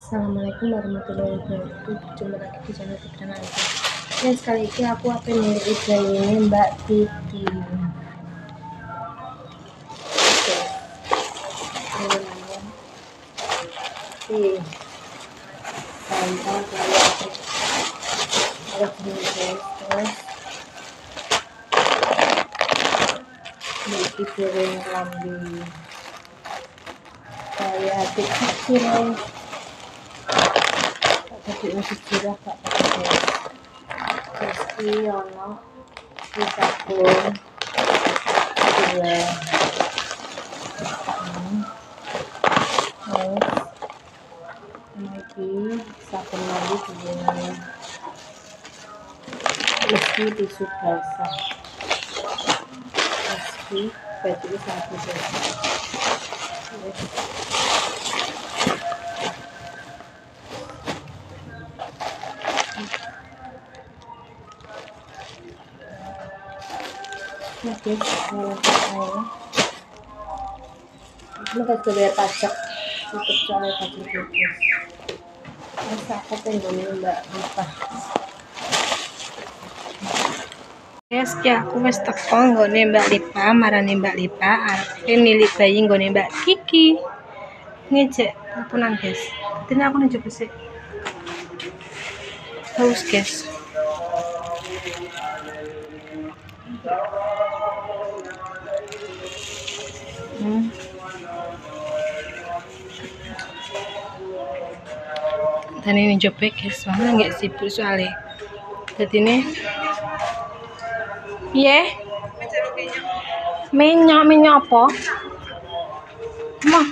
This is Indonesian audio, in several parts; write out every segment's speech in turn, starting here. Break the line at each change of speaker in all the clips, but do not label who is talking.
Assalamualaikum warahmatullahi wabarakatuh. Jumpa lagi di channel Fitran Aja. Dan sekali ini aku akan menguji ini Mbak Titi. Oke, ini namanya gampang kayak terus ini goreng lambi kayak adik kecil. Jadi untuk jirah gak pakai terus ini ono di sabun dua lagi sabun mandi dua meski tisu basah meski baju sabun basah. Oke, ini kasih bayar pajak untuk soalnya pajak bebas. Masa aku pengen Mbak Lipa. Yes, ya aku wis teko nggone Mbak Lipa, marane Mbak Lipa arep nilai bayi nggone Mbak Kiki. Ngejek teleponan, guys. Dene aku njogo sik. Haus, guys. Dan ini coba guys, mana nggak sibuk soalnya. Jadi ini, minyak apa? Mah,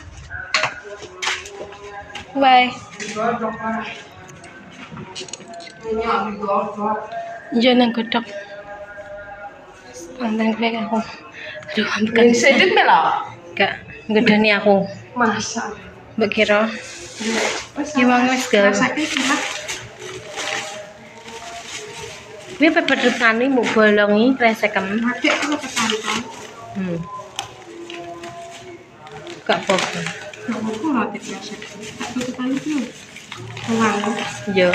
bye. Jangan godok. Tantang gue aku. Aduh, bukan.
Sedih bela?
Gak, gedani aku.
Masa?
Mbak kira. Gimana mas gal? Ini paper depan ini mau bolongi resekem.
Nanti aku ketantan.
Gak apa-apa.
Gak apa-apa nanti biasa. Aku ketantan itu. Kemana?
Jo.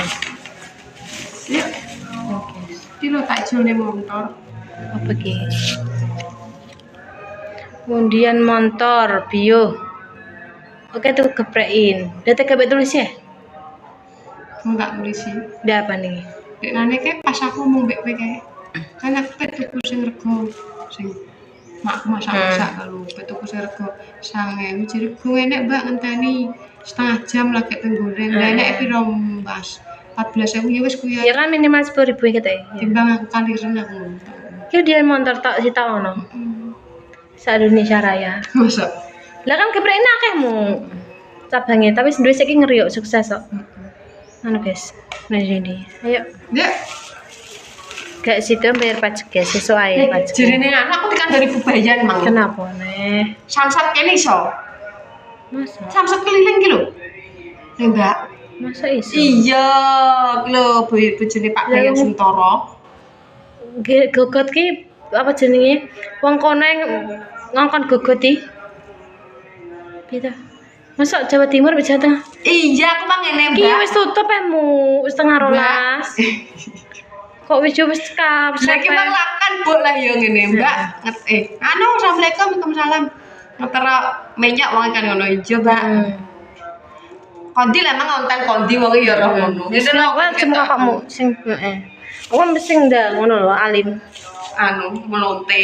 Yuk.
Oke.
Ini lo tak jual motor.
Apa guys? Undian motor bio. Oke tuh geprekin. Udah tegak tulis ya?
Enggak nulis sih.
Udah apa nih?
Dek nane kayak pas aku mau bek kayak kan aku tuku sing rego sing makku masak-masak kalau tuku sing rego 9.000 jadi gue enek mbak ngenteni setengah jam lagi penggoreng dan enek piro Mas 14.000 ya wis kuwi
Ya kan minimal 10.000 gitu ya.
timbang aku kali renang ngono.
Ki dia motor tak sita ono. Sa Indonesia Raya.
Masa
Lah kan geprekin akehmu. Cabangnya tapi sendiri saiki ngeriuk sukses kok. Anu guys. Nah ini. Ayo.
ya
Gak situ bayar pajak guys, sesuai pajak.
jadi nih anak aku kan dari Bubayan mang.
Kenapa nih?
Samsat kene iso.
Masa?
Samsat keliling ki lho. Nih mbak.
Masa iso?
Iya, lho bojone Pak Gayam Sentoro.
Gogot ki apa jenenge? Wong kono ngongkon gogot iki. Piye Masa Jawa Timur bisa Jawa Tengah?
Iya, aku mang ngene,
Ki
Mbak.
wis tutup emu, wis tengah 12. Kok wis kap.
Saiki mang lakan mbok lah ya ngene, Mbak. Anu Assalamualaikum, Waalaikumsalam. Ngetera minyak wong kan ngono ijo, Mbak. Kondi lah mang ngonten kondi wong ya roh ngono.
Wis lho semua kamu sing heeh. Aku mesti ndak ngono lho alim.
Anu melonte.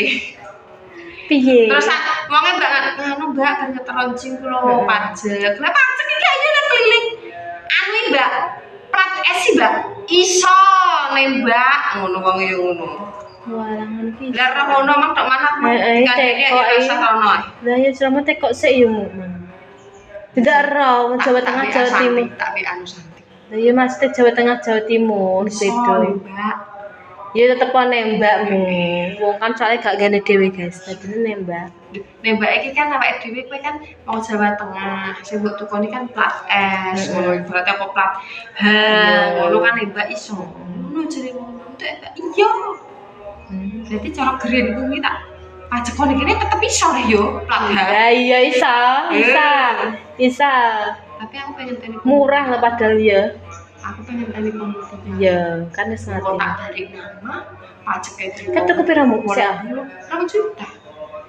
Piye?
Terus wonge Mbak anu Mbak kan ngeteroncing kula pajak. Lah pajak iki ayo nek keliling. Anu Mbak, plat S Mbak. Iso nembak ngono wong ya ngono.
Walangan piye?
Lah roh ngono mang tok manat mang dikandeke ya rasa rono.
Lah ya selama tekok sik yo mu. Tidak roh Jawa Tengah Jawa Timur.
Tapi anu santai.
Lah ya Mas Jawa Tengah Jawa Timur
Iso
beda.
Mbak.
Ya tetep nembakmu. Wong kan soalnya gak gane dhewe guys. Dadi nembak.
Nembak iki kan awake dhewe kowe kan mau Jawa Tengah. Sing mbok tukoni kan plat S. Ngono berarti apa plat H. Ngono kan nembak iso. Ngono jare ngono. Iya. Berarti cara green kuwi tak pajak kon iki tetep iso lah yo plat H.
Ya iya isa.
Tapi aku pengen tani
Murah lah padahal ya.
Aku pengen tani pemutihnya.
Iya, kan wis
Kalau
ngerti.
tak tarik nama, pajak itu.
Kan tuku pira mu? Sik.
2 juta.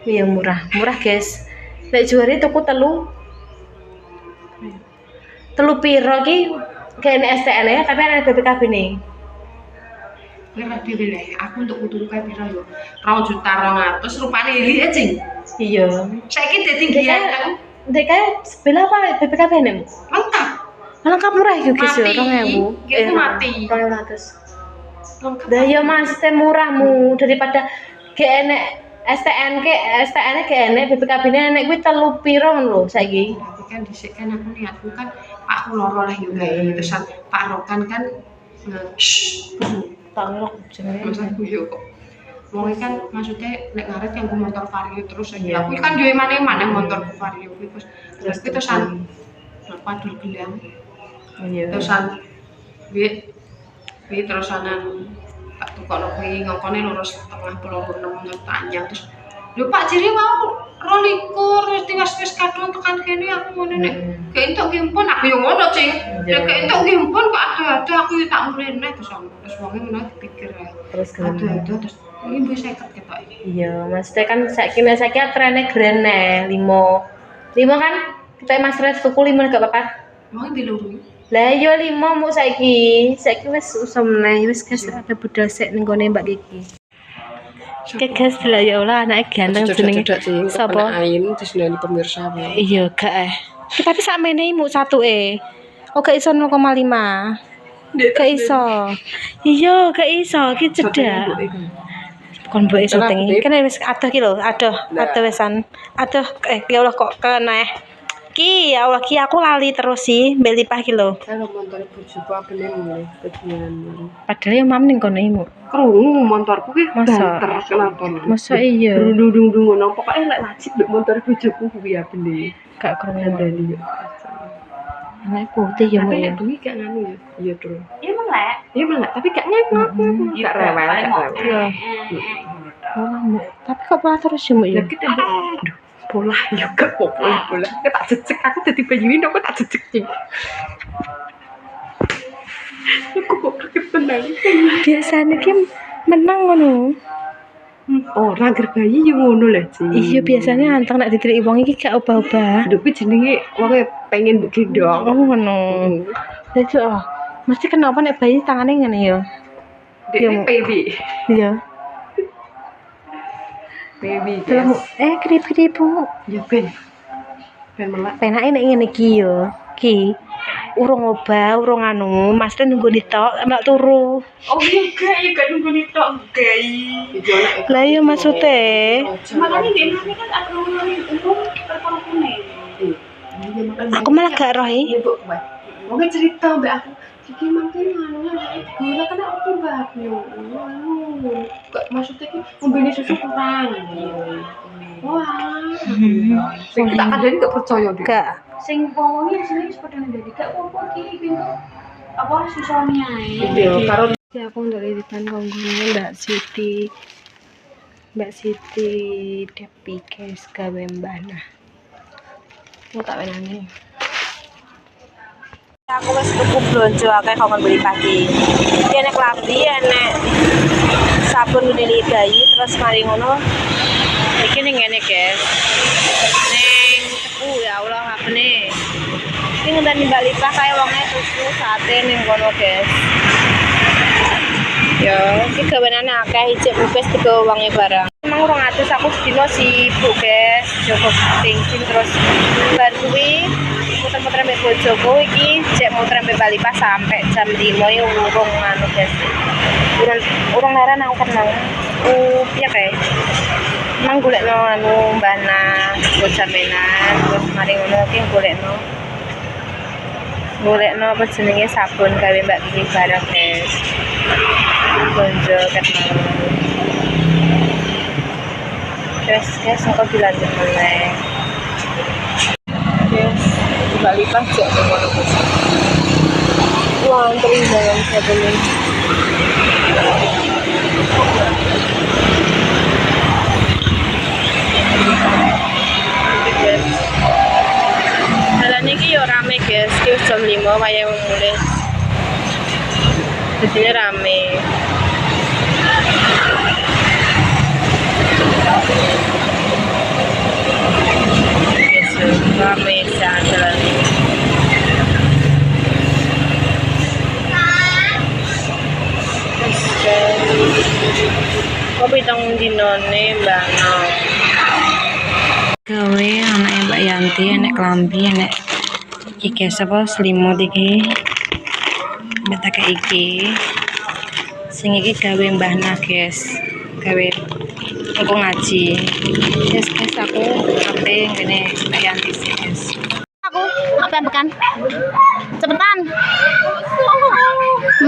Iya murah, murah guys. Lek juari tuku telu piro ki kene STN ya, tapi ana BPKB nih.
Lewat dhewe lek aku untuk kudu kae pira yo. 2 juta 200 rupane iri aja.
Iya.
Saiki dadi ganteng.
Dek sebelah apa BPKB nih?
Lengkap.
Lengkap murah ya guys ya,
Mati.
2000.
Gitu mati.
200.
Lengkap.
Dah ya Mas, teh murahmu daripada GN STN BPKB-ne enek kuwi telu piro lho saiki.
Tapi kan dhisik kan aku niatku kan Pak loro lah yo gawe terusan Pak Rokan kan
Tak ngerok jenenge.
maksudku yo kok. Wong kan maksudnya nek ngaret yang motor Vario terus aja. Aku kan yo emane motorku Vario kuwi terus terusan padul gelang.
Iya.
Terusan wi terusanan tak tukokno kuwi ngongkone lurus tengah pulau 6 panjang terus lho Pak Jiri mau 22 wis kadung tekan kene aku ngene nek gak entuk gimpun aku yo ngono Cing. Nek gak entuk gimpun kok ada aku yo tak mrene terus wonge ngono dipikir ya.
Terus
Ada terus ini mbok 50 ketok iki.
Iya, maksudnya kan saiki trene grene 5 kan kita Mas Res tuku 5 gak apa-apa.
Mau di loro.
Lah yo 5 mu saiki wis usah meneh wis guys ada budal sik ning gone Mbak Kiki. Oke guys, lah ya Allah anake ganteng jenenge. Sapa?
Ain terus nang pemirsa.
Iya gak tapi sakmene mu 1 Oh gak iso 0,5. Gak iso. Iya gak iso ki cedak. Kon mbok iso tengi. Kan wis adoh ki lho, adoh wesan. Adoh ya Allah kok keneh. Ki ya Allah ki aku lali terus sih mbek lipah ki lho.
Kalau motor bojoku abene mulai kejualan.
Padahal ya mam ning kono imu.
Krungu motorku ki
Masa?
banter kenapa?
Masa iya?
Dung ngono pokoke lek wajib mbek motor bojoku kuwi abene.
Gak krungu.
Andani yo.
Anak putih ya
Tapi
mu.
nek duwi gak nganu ya. Iya, Tru.
Iya melek.
Iya banget, tapi gak nganu. Gak rewel, gak rewel.
Iya. Oh, mu. Tapi kok pola terus ya mu ya?
Lah kita aduh, pola juga kok pola. Kita tak jejek aku dadi bayi ini aku tak jejek sih. Aku kok kaget tenang.
Biasanya ki menang ngono.
Ora ger bayi yo ngono lah, Ci.
Iya biasanya anteng nek ditilik wong iki gak obah-obah.
Lho kuwi jenenge wonge pengen mbok gendong.
Oh ngono. Jadi mesti kenapa nek bayi tangane ngene ya?
Dia
Mu.
baby.
Iya.
Baby.
Terus krip-krip Bu.
Ya ben. Ben melak.
Penake nek ngene iki yo. Ki urung obah, urung anu, Mas Ren nunggu ditok mek turu.
Oh iya gak nunggu nitok gay.
Lah iya maksude.
Makanya dia nanti kan aku ngomongin umum terkorupune.
Aku malah gak roh iki.
Mungkin cerita mbak aku Kiki makin gula kena apa mbak aku gak maksudnya ki membeli susu kurang wah tak kadang gak percaya deh
Gak.
Sing wong-wonge sini wis padha ndadi gak apa-apa ki pintu apa susone ae.
iya karo
Ya aku ndek liritan konggone Mbak Siti Depi guys gawe mbana. Mau tak wenane. Aku wis tuku blonjo akeh kok beli pagi. Iki enek klambi, enek sabun lili bayi, terus mari ngono. Iki ning ngene, guys. Ning teku ya Allah apene. Iki ngenteni Mbak Lipah kae wonge susu sate ning kono, guys. Ya, iki gawenane akeh ijek bukes digawe wonge barang. Emang 200 aku sedina sibuk, guys. Joko bensin terus bar kuwi muter-muter mbek bojoku iki jek muter mbek Mbak Lipah sampai jam 5 ya urung anu guys. Urung laran aku kenal. Piye kae? Emang golekno anu mbana bojamenan terus mari ngono ki golekno apa jenenge sabun gawe Mbak Kiki bareng guys. Bonjo kenal. Terus guys aku dilanjut meneh. Yes. Mbak Lipah cek ngono Gus. Wah, antri dalam sabun ini. Jalan iki yo rame rame guys, ki jam 5 wayah mulai. Jadi rame. Guys, rame jalan. Kopi tong dinone banget. Gawe anake Mbak Yanti enek klambi enek iki sapa selimut iki. Betake iki. Sing iki gawe Mbahna, guys. Gawe engko ngaji. Guys, aku ape ngene Mbak Yanti sih, guys. Aku apa bekan? Cepetan.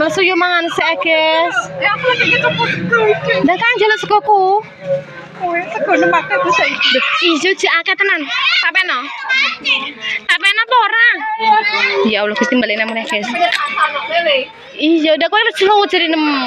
Masuk yo mangan sik, guys.
Ya aku lagi gitu foto.
Dah kan jelas koku.
Kowe tekono make aku saiki.
Ijo cek akeh tenan. Tak peno. Tak peno apa ora? Ya Allah Gusti balik nang meneh, guys. Iya, udah kowe wis slow jare nemu.